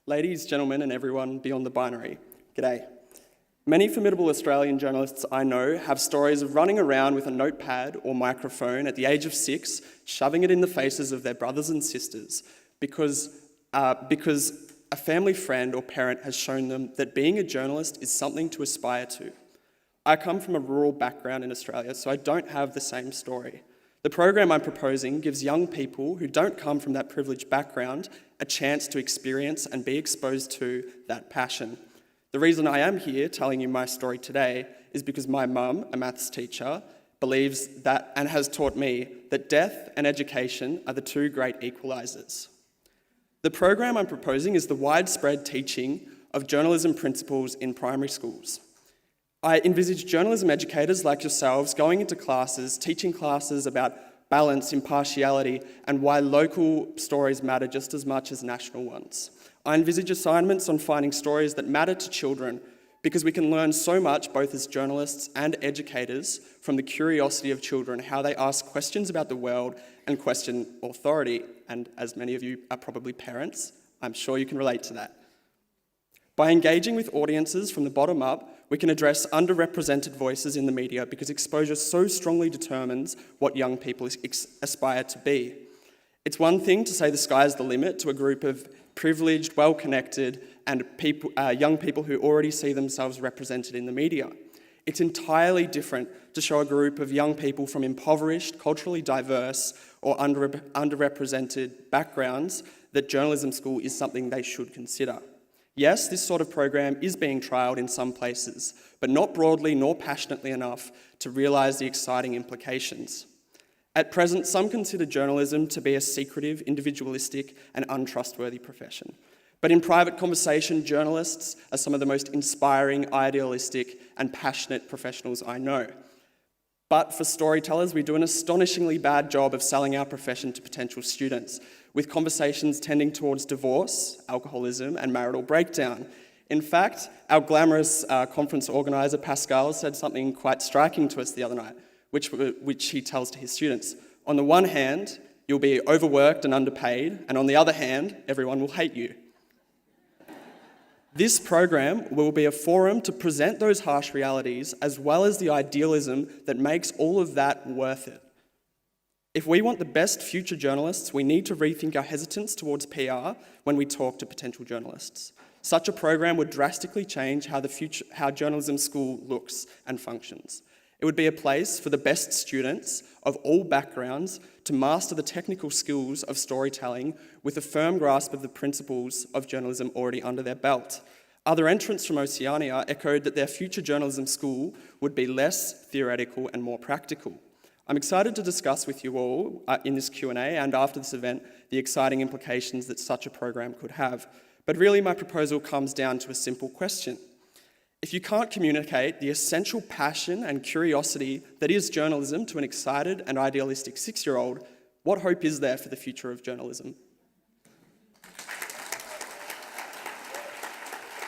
Ladies, gentlemen, and everyone beyond the binary, g'day. Many formidable Australian journalists I know have stories of running around with a notepad or microphone at the age of 6, shoving it in the faces of their brothers and sisters because a family friend or parent has shown them that being a journalist is something to aspire to. I come from a rural background in Australia, so I don't have the same story. The program I'm proposing gives young people who don't come from that privileged background a chance to experience and be exposed to that passion. The reason I am here telling you my story today is because my mum, a maths teacher, believes that and has taught me that death and education are the two great equalisers. The program I'm proposing is the widespread teaching of journalism principles in primary schools. I envisage journalism educators like yourselves going into classes, teaching classes about balance, impartiality, and why local stories matter just as much as national ones. I envisage assignments on finding stories that matter to children because we can learn so much, both as journalists and educators, from the curiosity of children, how they ask questions about the world and question authority. And as many of you are probably parents, I'm sure you can relate to that. By engaging with audiences from the bottom up, we can address underrepresented voices in the media because exposure so strongly determines what young people aspire to be. It's one thing to say the sky's the limit to a group of privileged, well-connected, and young people who already see themselves represented in the media. It's entirely different to show a group of young people from impoverished, culturally diverse, or underrepresented backgrounds that journalism school is something they should consider. Yes, this sort of program is being trialled in some places, but not broadly nor passionately enough to realise the exciting implications. At present, some consider journalism to be a secretive, individualistic, and untrustworthy profession. But in private conversation, journalists are some of the most inspiring, idealistic, and passionate professionals I know. But for storytellers, we do an astonishingly bad job of selling our profession to potential students, with conversations tending towards divorce, alcoholism, and marital breakdown. In fact, our glamorous conference organiser, Pascal, said something quite striking to us the other night, which he tells to his students. On the one hand, you'll be overworked and underpaid, and on the other hand, everyone will hate you. This program will be a forum to present those harsh realities as well as the idealism that makes all of that worth it. If we want the best future journalists, we need to rethink our hesitance towards PR when we talk to potential journalists. Such a program would drastically change how journalism school looks and functions. It would be a place for the best students of all backgrounds to master the technical skills of storytelling with a firm grasp of the principles of journalism already under their belt. Other entrants from Oceania echoed that their future journalism school would be less theoretical and more practical. I'm excited to discuss with you all in this Q&A and after this event the exciting implications that such a program could have. But really my proposal comes down to a simple question. If you can't communicate the essential passion and curiosity that is journalism to an excited and idealistic 6-year-old, what hope is there for the future of journalism?